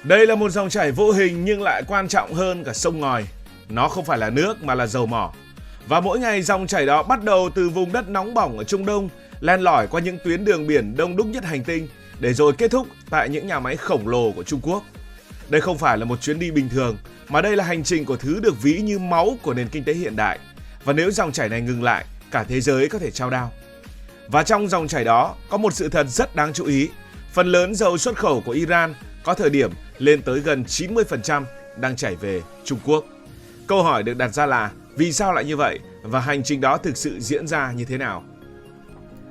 Đây là một dòng chảy vô hình nhưng lại quan trọng hơn cả sông ngòi. Nó không phải là nước mà là dầu mỏ. Và mỗi ngày dòng chảy đó bắt đầu từ vùng đất nóng bỏng ở Trung Đông, len lỏi qua những tuyến đường biển đông đúc nhất hành tinh, để rồi kết thúc tại những nhà máy khổng lồ của Trung Quốc. Đây không phải là một chuyến đi bình thường, mà đây là hành trình của thứ được ví như máu của nền kinh tế hiện đại. Và nếu dòng chảy này ngừng lại, cả thế giới có thể chao đao. Và trong dòng chảy đó có một sự thật rất đáng chú ý. Phần lớn dầu xuất khẩu của Iran có thời điểm lên tới gần 90% đang chảy về Trung Quốc. Câu hỏi được đặt ra là vì sao lại như vậy và hành trình đó thực sự diễn ra như thế nào?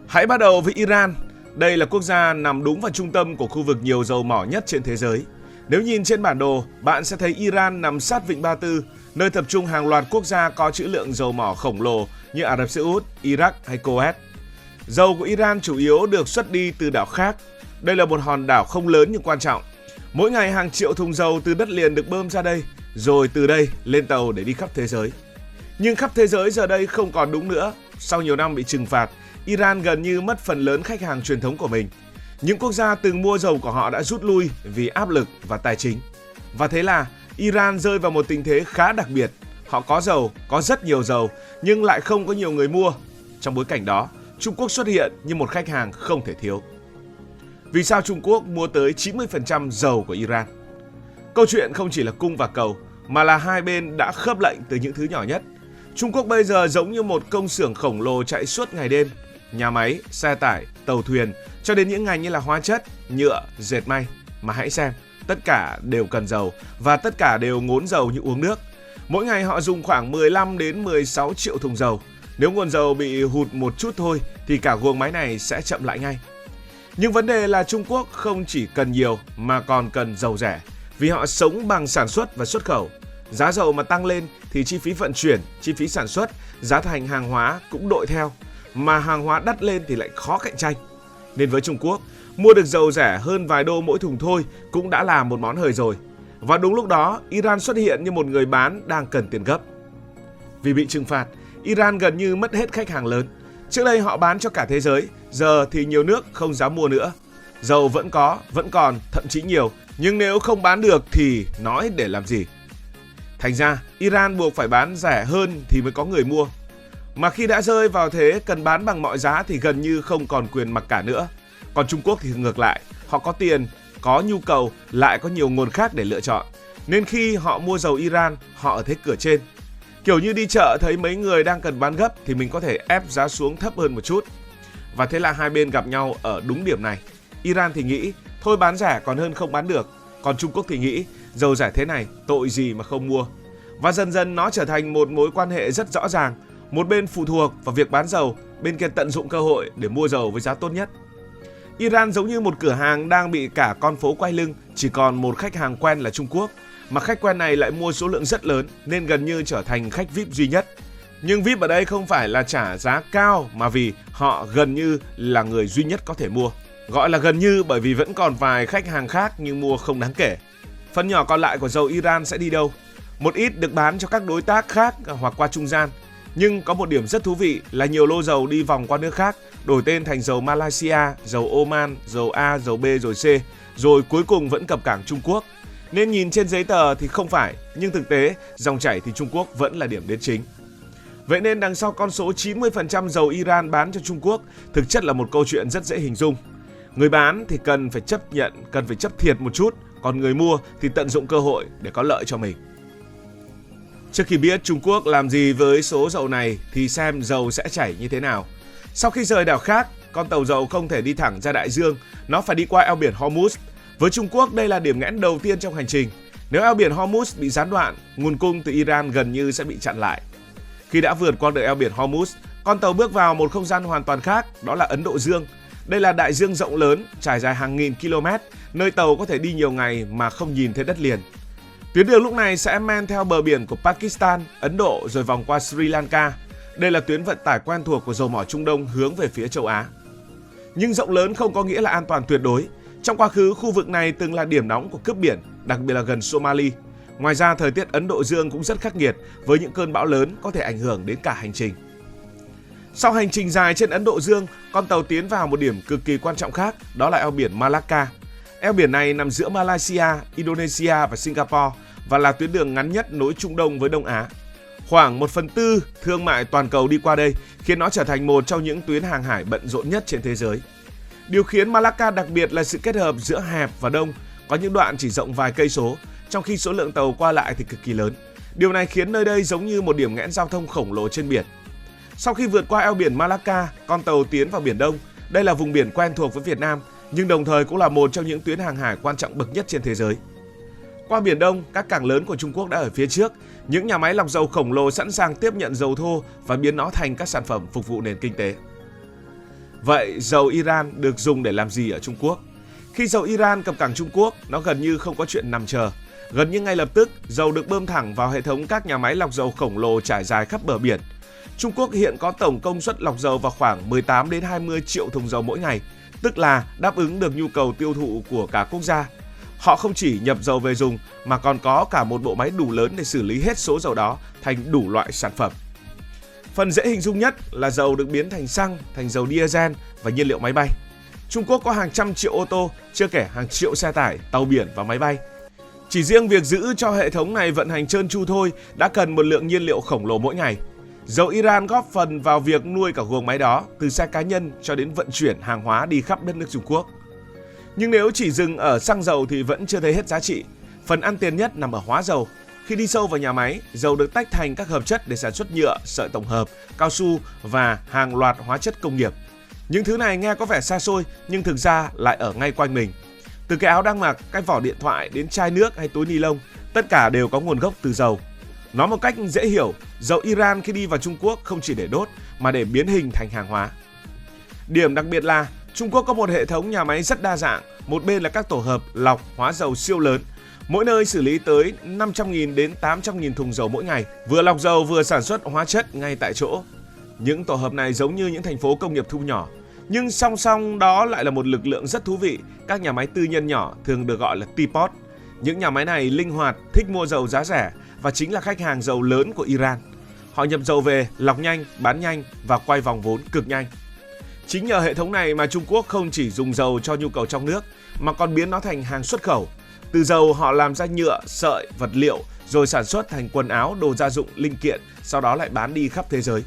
Hãy bắt đầu với Iran. Đây là quốc gia nằm đúng vào trung tâm của khu vực nhiều dầu mỏ nhất trên thế giới. Nếu nhìn trên bản đồ, bạn sẽ thấy Iran nằm sát vịnh Ba Tư, nơi tập trung hàng loạt quốc gia có trữ lượng dầu mỏ khổng lồ như Ả Rập Xê Út, Iraq hay Kuwait. Dầu của Iran chủ yếu được xuất đi từ đảo khác. Đây là một hòn đảo không lớn nhưng quan trọng. Mỗi ngày hàng triệu thùng dầu từ đất liền được bơm ra đây, rồi từ đây lên tàu để đi khắp thế giới. Nhưng khắp thế giới giờ đây không còn đúng nữa. Sau nhiều năm bị trừng phạt, Iran gần như mất phần lớn khách hàng truyền thống của mình. Những quốc gia từng mua dầu của họ đã rút lui vì áp lực và tài chính. Và thế là Iran rơi vào một tình thế khá đặc biệt. Họ có dầu, có rất nhiều dầu, nhưng lại không có nhiều người mua. Trong bối cảnh đó, Trung Quốc xuất hiện như một khách hàng không thể thiếu. Vì sao Trung Quốc mua tới 90% dầu của Iran? Câu chuyện không chỉ là cung và cầu, mà là hai bên đã khớp lệnh từ những thứ nhỏ nhất. Trung Quốc bây giờ giống như một công xưởng khổng lồ chạy suốt ngày đêm. Nhà máy, xe tải, tàu thuyền, cho đến những ngành như là hóa chất, nhựa, dệt may. Mà hãy xem, tất cả đều cần dầu và tất cả đều ngốn dầu như uống nước. Mỗi ngày họ dùng khoảng 15 đến 16 triệu thùng dầu. Nếu nguồn dầu bị hụt một chút thôi thì cả guồng máy này sẽ chậm lại ngay. Nhưng vấn đề là Trung Quốc không chỉ cần nhiều mà còn cần dầu rẻ, vì họ sống bằng sản xuất và xuất khẩu. Giá dầu mà tăng lên thì chi phí vận chuyển, chi phí sản xuất, giá thành hàng hóa cũng đội theo. Mà hàng hóa đắt lên thì lại khó cạnh tranh. Nên với Trung Quốc, mua được dầu rẻ hơn vài đô mỗi thùng thôi cũng đã là một món hời rồi. Và đúng lúc đó, Iran xuất hiện như một người bán đang cần tiền gấp. Vì bị trừng phạt, Iran gần như mất hết khách hàng lớn. Trước đây họ bán cho cả thế giới, giờ thì nhiều nước không dám mua nữa. Dầu vẫn có, vẫn còn, thậm chí nhiều, nhưng nếu không bán được thì nói để làm gì? Thành ra, Iran buộc phải bán rẻ hơn thì mới có người mua. Mà khi đã rơi vào thế cần bán bằng mọi giá thì gần như không còn quyền mặc cả nữa. Còn Trung Quốc thì ngược lại, họ có tiền, có nhu cầu, lại có nhiều nguồn khác để lựa chọn. Nên khi họ mua dầu Iran, họ ở thế cửa trên. Kiểu như đi chợ thấy mấy người đang cần bán gấp thì mình có thể ép giá xuống thấp hơn một chút. Và thế là hai bên gặp nhau ở đúng điểm này. Iran thì nghĩ thôi bán rẻ còn hơn không bán được. Còn Trung Quốc thì nghĩ dầu rẻ thế này tội gì mà không mua. Và dần dần nó trở thành một mối quan hệ rất rõ ràng. Một bên phụ thuộc vào việc bán dầu, bên kia tận dụng cơ hội để mua dầu với giá tốt nhất. Iran giống như một cửa hàng đang bị cả con phố quay lưng, chỉ còn một khách hàng quen là Trung Quốc. Mà khách quen này lại mua số lượng rất lớn nên gần như trở thành khách VIP duy nhất. Nhưng VIP ở đây không phải là trả giá cao mà vì họ gần như là người duy nhất có thể mua. Gọi là gần như bởi vì vẫn còn vài khách hàng khác nhưng mua không đáng kể. Phần nhỏ còn lại của dầu Iran sẽ đi đâu? Một ít được bán cho các đối tác khác hoặc qua trung gian. Nhưng có một điểm rất thú vị là nhiều lô dầu đi vòng qua nước khác, đổi tên thành dầu Malaysia, dầu Oman, dầu A, dầu B rồi C, rồi cuối cùng vẫn cập cảng Trung Quốc. Nên nhìn trên giấy tờ thì không phải, nhưng thực tế dòng chảy thì Trung Quốc vẫn là điểm đến chính. Vậy nên đằng sau con số 90% dầu Iran bán cho Trung Quốc thực chất là một câu chuyện rất dễ hình dung. Người bán thì cần phải chấp nhận, cần phải chấp thiệt một chút, còn người mua thì tận dụng cơ hội để có lợi cho mình. Trước khi biết Trung Quốc làm gì với số dầu này thì xem dầu sẽ chảy như thế nào. Sau khi rời đảo khác, con tàu dầu không thể đi thẳng ra đại dương, nó phải đi qua eo biển Hormuz. Với Trung Quốc, đây là điểm nghẽn đầu tiên trong hành trình. Nếu eo biển Hormuz bị gián đoạn, nguồn cung từ Iran gần như sẽ bị chặn lại. Khi đã vượt qua được eo biển Hormuz, con tàu bước vào một không gian hoàn toàn khác, đó là Ấn Độ Dương. Đây là đại dương rộng lớn, trải dài hàng nghìn km, nơi tàu có thể đi nhiều ngày mà không nhìn thấy đất liền. Tuyến đường lúc này sẽ men theo bờ biển của Pakistan, Ấn Độ rồi vòng qua Sri Lanka. Đây là tuyến vận tải quen thuộc của dầu mỏ Trung Đông hướng về phía châu Á. Nhưng rộng lớn không có nghĩa là an toàn tuyệt đối. Trong quá khứ, khu vực này từng là điểm nóng của cướp biển, đặc biệt là gần Somalia. Ngoài ra, thời tiết Ấn Độ Dương cũng rất khắc nghiệt với những cơn bão lớn có thể ảnh hưởng đến cả hành trình. Sau hành trình dài trên Ấn Độ Dương, con tàu tiến vào một điểm cực kỳ quan trọng khác, đó là eo biển Malacca. Eo biển này nằm giữa Malaysia, Indonesia và Singapore và là tuyến đường ngắn nhất nối Trung Đông với Đông Á. Khoảng 1/4 thương mại toàn cầu đi qua đây, khiến nó trở thành một trong những tuyến hàng hải bận rộn nhất trên thế giới. Điều khiến Malacca đặc biệt là sự kết hợp giữa hẹp và đông, có những đoạn chỉ rộng vài cây số, trong khi số lượng tàu qua lại thì cực kỳ lớn. Điều này khiến nơi đây giống như một điểm nghẽn giao thông khổng lồ trên biển. Sau khi vượt qua eo biển Malacca, con tàu tiến vào Biển Đông. Đây là vùng biển quen thuộc với Việt Nam, nhưng đồng thời cũng là một trong những tuyến hàng hải quan trọng bậc nhất trên thế giới. Qua Biển Đông, các cảng lớn của Trung Quốc đã ở phía trước, những nhà máy lọc dầu khổng lồ sẵn sàng tiếp nhận dầu thô và biến nó thành các sản phẩm phục vụ nền kinh tế. Vậy dầu Iran được dùng để làm gì ở Trung Quốc? Khi dầu Iran cập cảng Trung Quốc, nó gần như không có chuyện nằm chờ. Gần như ngay lập tức, dầu được bơm thẳng vào hệ thống các nhà máy lọc dầu khổng lồ trải dài khắp bờ biển. Trung Quốc hiện có tổng công suất lọc dầu vào khoảng 18 đến 20 triệu thùng dầu mỗi ngày, tức là đáp ứng được nhu cầu tiêu thụ của cả quốc gia. Họ không chỉ nhập dầu về dùng mà còn có cả một bộ máy đủ lớn để xử lý hết số dầu đó thành đủ loại sản phẩm. Phần dễ hình dung nhất là dầu được biến thành xăng, thành dầu diesel và nhiên liệu máy bay. Trung Quốc có hàng trăm triệu ô tô, chưa kể hàng triệu xe tải, tàu biển và máy bay. Chỉ riêng việc giữ cho hệ thống này vận hành trơn tru thôi đã cần một lượng nhiên liệu khổng lồ mỗi ngày. Dầu Iran góp phần vào việc nuôi cả guồng máy đó, từ xe cá nhân cho đến vận chuyển hàng hóa đi khắp đất nước Trung Quốc. Nhưng nếu chỉ dừng ở xăng dầu thì vẫn chưa thấy hết giá trị. Phần ăn tiền nhất nằm ở hóa dầu. Khi đi sâu vào nhà máy, dầu được tách thành các hợp chất để sản xuất nhựa, sợi tổng hợp, cao su và hàng loạt hóa chất công nghiệp. Những thứ này nghe có vẻ xa xôi nhưng thực ra lại ở ngay quanh mình. Từ cái áo đang mặc, cái vỏ điện thoại đến chai nước hay túi ni lông, tất cả đều có nguồn gốc từ dầu. Nói một cách dễ hiểu, dầu Iran khi đi vào Trung Quốc không chỉ để đốt mà để biến hình thành hàng hóa. Điểm đặc biệt là Trung Quốc có một hệ thống nhà máy rất đa dạng, một bên là các tổ hợp lọc hóa dầu siêu lớn, mỗi nơi xử lý tới 500.000 đến 800.000 thùng dầu mỗi ngày, vừa lọc dầu vừa sản xuất hóa chất ngay tại chỗ. Những tổ hợp này giống như những thành phố công nghiệp thu nhỏ, nhưng song song đó lại là một lực lượng rất thú vị, các nhà máy tư nhân nhỏ thường được gọi là teapot. Những nhà máy này linh hoạt, thích mua dầu giá rẻ và chính là khách hàng dầu lớn của Iran. Họ nhập dầu về, lọc nhanh, bán nhanh và quay vòng vốn cực nhanh. Chính nhờ hệ thống này mà Trung Quốc không chỉ dùng dầu cho nhu cầu trong nước mà còn biến nó thành hàng xuất khẩu. Từ dầu họ làm ra nhựa, sợi, vật liệu rồi sản xuất thành quần áo, đồ gia dụng, linh kiện, sau đó lại bán đi khắp thế giới.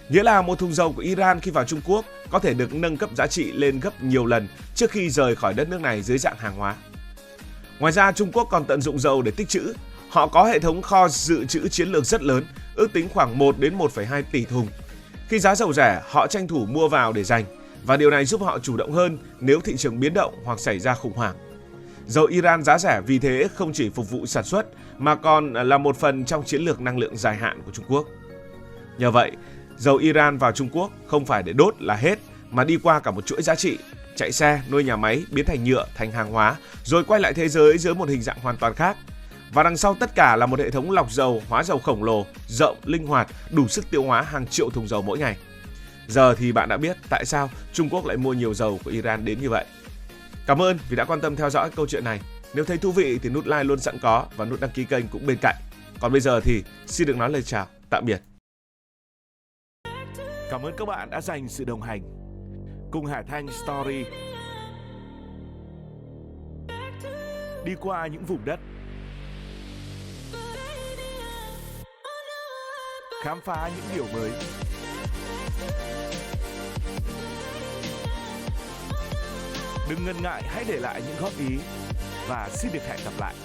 Nghĩa là một thùng dầu của Iran khi vào Trung Quốc có thể được nâng cấp giá trị lên gấp nhiều lần trước khi rời khỏi đất nước này dưới dạng hàng hóa. Ngoài ra, Trung Quốc còn tận dụng dầu để tích trữ. Họ có hệ thống kho dự trữ chiến lược rất lớn, ước tính khoảng 1 đến 1,2 tỷ thùng. Khi giá dầu rẻ, họ tranh thủ mua vào để dành, và điều này giúp họ chủ động hơn nếu thị trường biến động hoặc xảy ra khủng hoảng. Dầu Iran giá rẻ vì thế không chỉ phục vụ sản xuất mà còn là một phần trong chiến lược năng lượng dài hạn của Trung Quốc. Nhờ vậy, dầu Iran vào Trung Quốc không phải để đốt là hết mà đi qua cả một chuỗi giá trị, chạy xe, nuôi nhà máy, biến thành nhựa, thành hàng hóa, rồi quay lại thế giới dưới một hình dạng hoàn toàn khác. Và đằng sau tất cả là một hệ thống lọc dầu, hóa dầu khổng lồ, rộng, linh hoạt, đủ sức tiêu hóa hàng triệu thùng dầu mỗi ngày. Giờ thì bạn đã biết tại sao Trung Quốc lại mua nhiều dầu của Iran đến như vậy. Cảm ơn vì đã quan tâm theo dõi câu chuyện này. Nếu thấy thú vị thì nút like luôn sẵn có và nút đăng ký kênh cũng bên cạnh. Còn bây giờ thì xin được nói lời chào, tạm biệt. Cảm ơn các bạn đã dành sự đồng hành cùng Hải Thanh Story đi qua những vùng đất, khám phá những điều mới. Đừng ngần ngại, hãy để lại những góp ý và xin được hẹn gặp lại.